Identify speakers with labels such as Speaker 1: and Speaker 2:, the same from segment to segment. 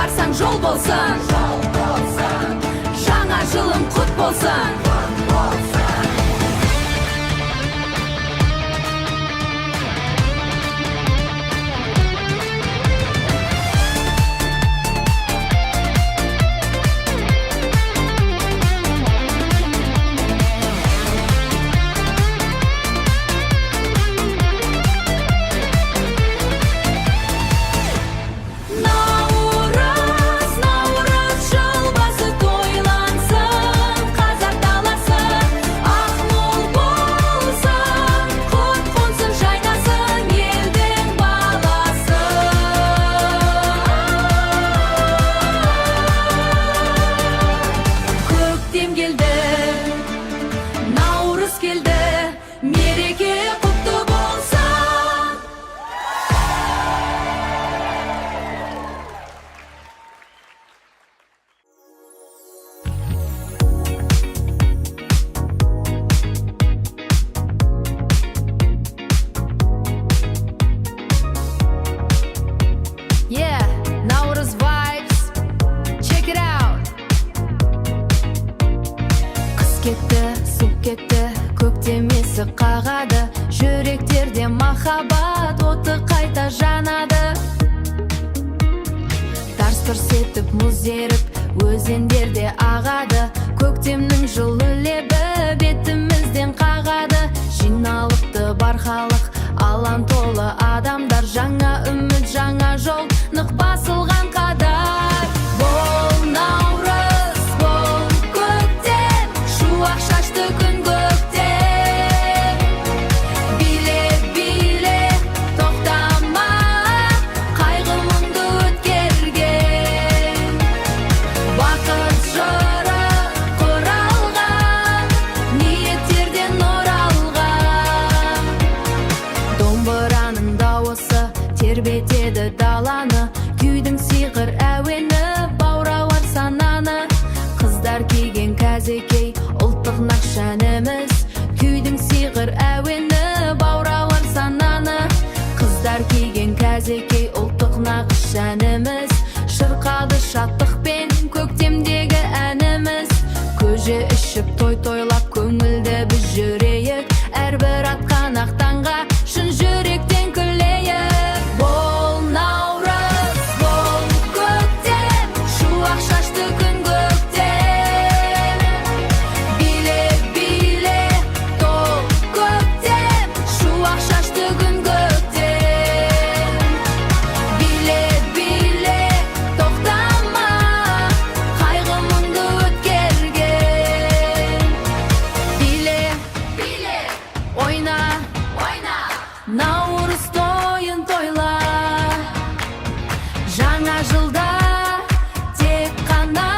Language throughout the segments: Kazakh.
Speaker 1: барсаң жол болсын, жаңа жылың құт болсын. Қағады жүректерде махаббат оты қайта жанады. Тарс-тұрс етіп мұз еріп өзендерде ағады. Көктемнің жылы лебі бетімізден қағады. Жиналыпты бар халық, алаң толы адамдар. Жаңа үміт, жаңа жол, нық басылған қадар. Бол наурыз, бол көктем, шуақ шашты күн көктем. Тербетеді даланы, күйдің сиқыр әуені бауралар сананы. Қыздар киген кәзекей, ұлттық нақшанымыз. Күйдің сиқыр әуені бауралар сананы. Қыздар киген кәзекей, ұлттық нақшанымыз. Шырқады шаттықпен көктемдегі әніміз. Көже ішіп той-тойлап көңілді біз жүрейік. Әрбір атқан ақтанға шын жүректен күлейік. Бол наурыз, бол көктем, шуақ шашты күн көктем. Биле, биле, тол көктем, шуақ шашты күн көктем. Биле, биле, тоқтама, қайғы мұңды өткерген. Биле, биле, ойна, ойна, наурыз тойын тойла. Жаңа жылда тек қана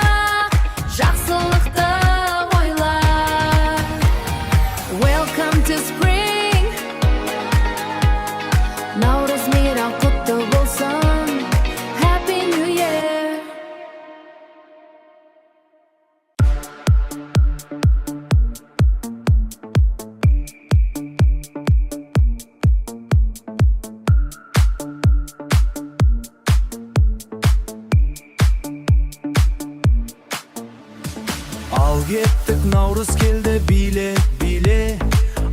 Speaker 1: жақсылықты ойла. Welcome to spring. Наурыз мейрам құтты болсын. Happy New Year.
Speaker 2: Ал кеттік, наурыз келді, биле, биле.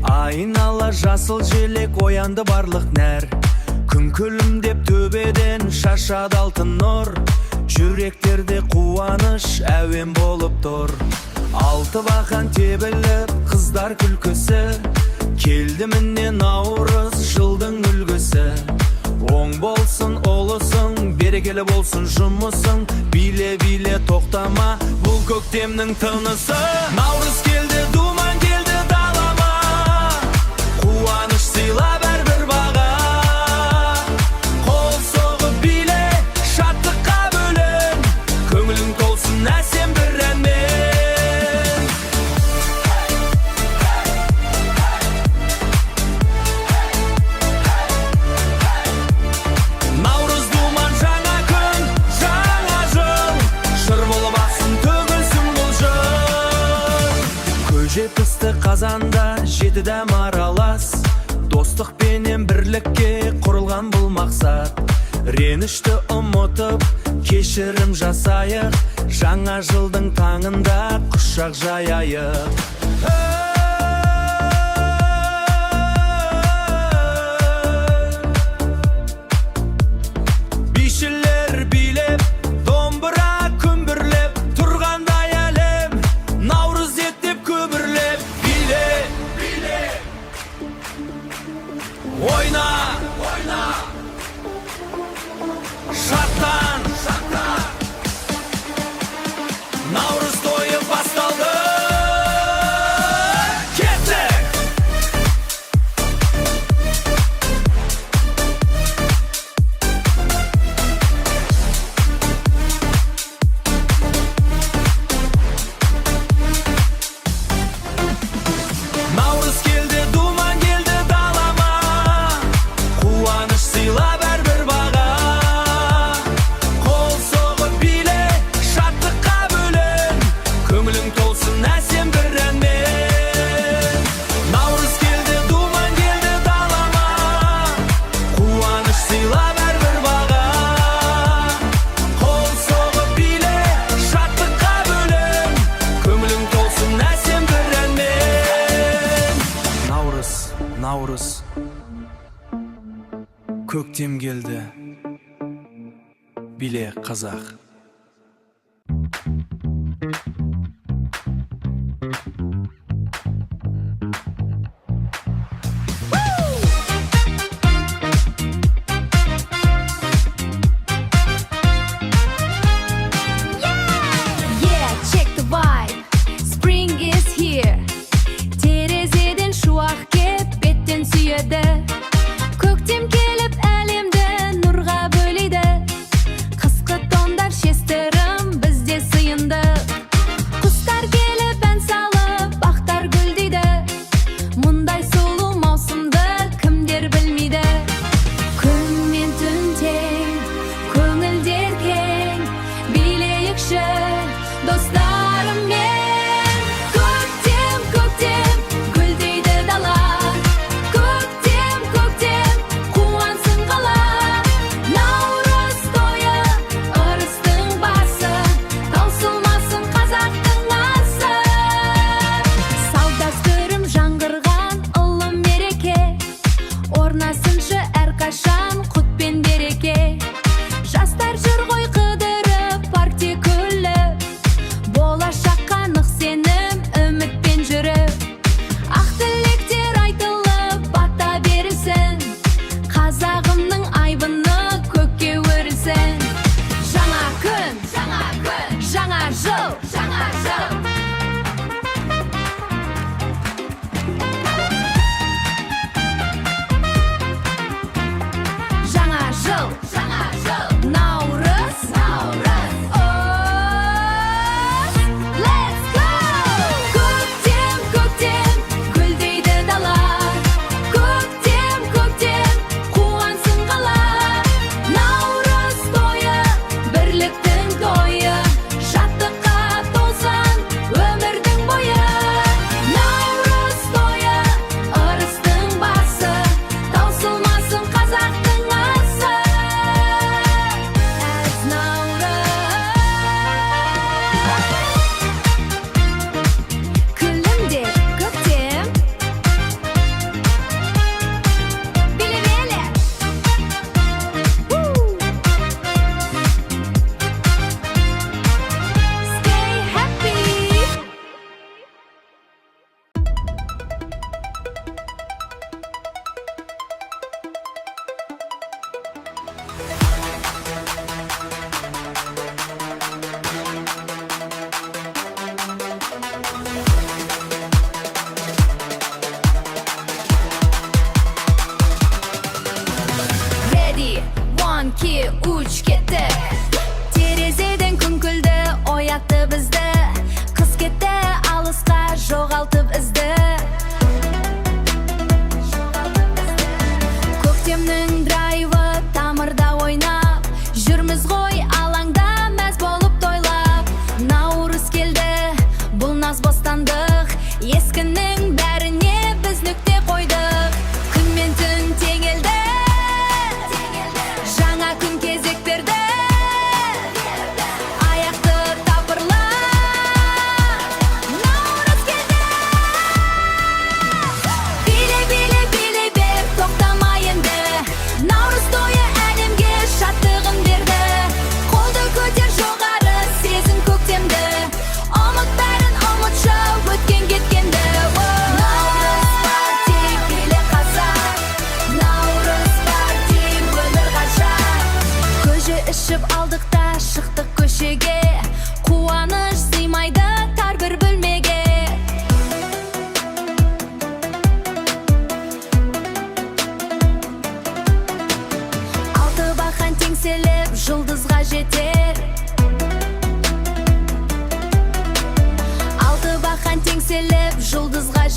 Speaker 2: Айнала жасыл желек, оянды барлық нәр. Күн күлімдеп төбеден шашады алтын нұр. Жүректерде қуаныш әуен болып тұр. Алты бақан тебіліп, қыздар күлкісі. Келді міне наурыз, жылдың үлгісі. Оң болсын, олысың, берекелі болсын жұмысың. Биле, биле, тоқтама, бұл көктемнің тынысы. Наурыз келді, думан келді далама. Қуаныш сыйлап әрбір баға. Қол соғып биле, шаттыққа бөлін. Көңілің толсын әсем бір әнмен. Наурыз думан, жаңа күн, жаңа жыл. Шыр болып ақсын, төгілсін бұл жыл. Көже пісті қазанда, жеті дәм аралас. Достық пенен бірлікке құрылған бұл мақсат. ренішті ұмытып кешірім жасайық, жаңа жылдың таңында құшақ жаяйық. Бишілер билеп, домбыра күмбірлеп, тұрғандай әлем, наурыз еттеп көбірлеп. Биле, биле, ойна, ойна, шаттан, шаттан, наурыз тойы басталды. Наурыз келді, думан келді далама, қуаныш сыйлап әрбір баға. Қол соғып биле, шаттыққа бөлен, көңілің толсын әсем бір әнмен. Наурыз келді, думан келді далама, қуаныш сыйлап әрбір баға. Қол соғып биле, шаттыққа бөлен, көңілің толсын әсем бір әнмен. Наурыз, наурыз, көктем келді, биле қазақ.
Speaker 1: Yeah, check the vibe. Spring is here. Терезеден шуақ кеп, беттен сүйеді. Көктем келіп әлемді нұрға бөлейді. Қысқы тондар шестірім бізде сыйынды. Құстар келіп ән салып, бақтар гүлдейді. Мұндай сұлу маусымды кімдер білмейді. Күн мен түн тең, көңілдер кең, билейікші достарыммен. Көктем, көктем, гүлдейді дала. Көктем, көктем, қуансын қала. Наурыз тойы, ырыстың басы, таусылмасын қазақтың асы. Салт дәстүрім жаңғырған ұлы мереке, орнасыншы әрқашан құт пен береке. Жастар жүр ғой қыдырып, парти күліп, болашаққа нық сенім, үмітпен жүріп. Ақ тілектер айтылып, бата берілсін, қазағымның айбыны көкке өрілсін. Жаңа күн, жаңа жыл, жаңа жыл. Жаңа жыл, наурыз, let's go! Көктем, көктем, гүлдейді дала. Көктем, көктем, қуансын қала. Наурыз тойы, бірліктің тойы, шаттыққа толсын өмірдің бойы. Наурыз тойы, ырыстың басы, таусылмасын қазақтың асы. Әз наурыз, күлімдер көктем, биле-биле. Stay happy. Ready, 1, 2, 3, кеттік. Терезеден күн күлді, оятты бізді. Қыз кетті алысқа, жоғалтып ізді. Көктемнің драйвы тамырда ойнап, жүрміз ғой алаңда мәз болып тойлап. Наурыз келді, бұл наз бостандық, ескінің бәріне біз нүкте қойдық. Күн мен түн теңелді, жаңа күн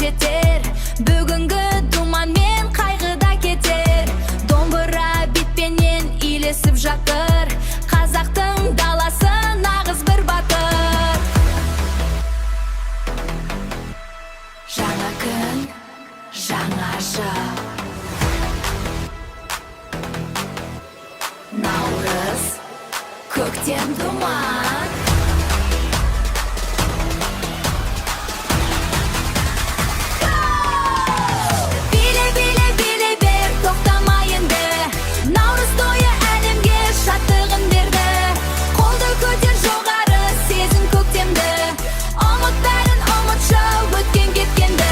Speaker 1: жетер, бүгінгі думанмен қайғыда кетер. Домбыра битпенен үйлесіп жатыр, қазақтың даласы нағыз бір батыр. Жаңа күн, жаңа жыл, наурыз, көктем думан. Биле, биле, биле бер, тоқтамай енді. Наурыз тойы әлемге шаттығын берді. Қолды көтер жоғары, сезін көктемді. Ұмыт бәрін ұмытшы, өткен кеткенді.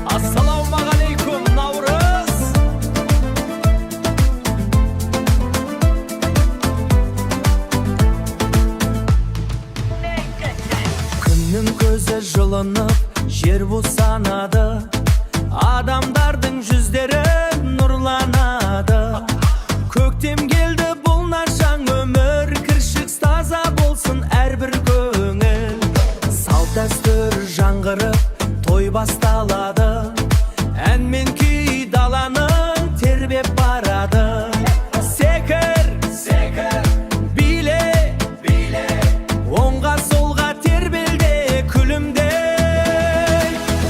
Speaker 2: Ассалаумағалейкум, наурыз. Күннің көзі жылынып, жер бусанады, адамдардың жүздері нұрланады. Көктем келді, бұл нашаң өмір, кіршік таза болсын әрбір көңіл. Салт дәстүр жаңғырып, той басталады, ән мен күй даланың тербеп барады. Секір, секір, биле, биле, оңға солға тербелде күлімде.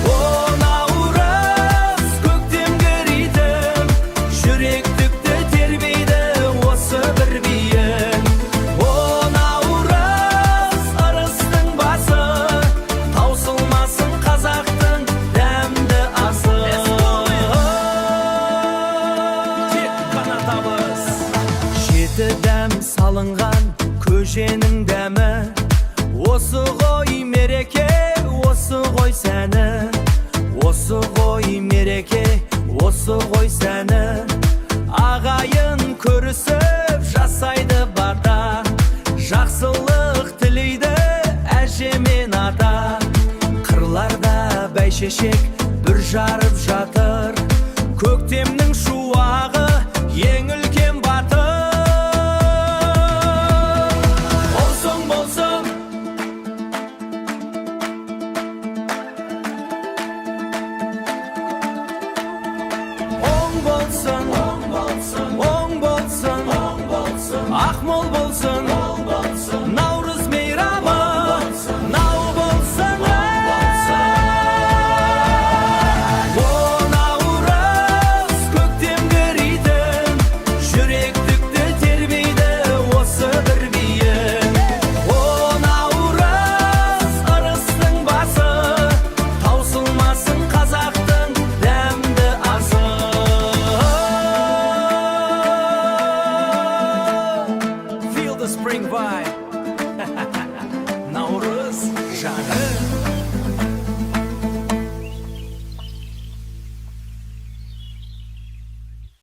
Speaker 2: О, наурыз, көктемгі ритм, жүректікті тербейді осы бір биін. О, наурыз, ырыстың басы, таусылмасын қазақтың дәмді асы. Тек қана табыс. Жеті дәм салынған көженің дәмі, осы ғой мереке, осы ғой сәні. Осы ғой мереке, осы ғой сәні. Ағайын көрісіп жасайды бата, жақсылық тілейді әже мен ата. Қырларда бәйшешек бүр жарып жатыр, көктемнің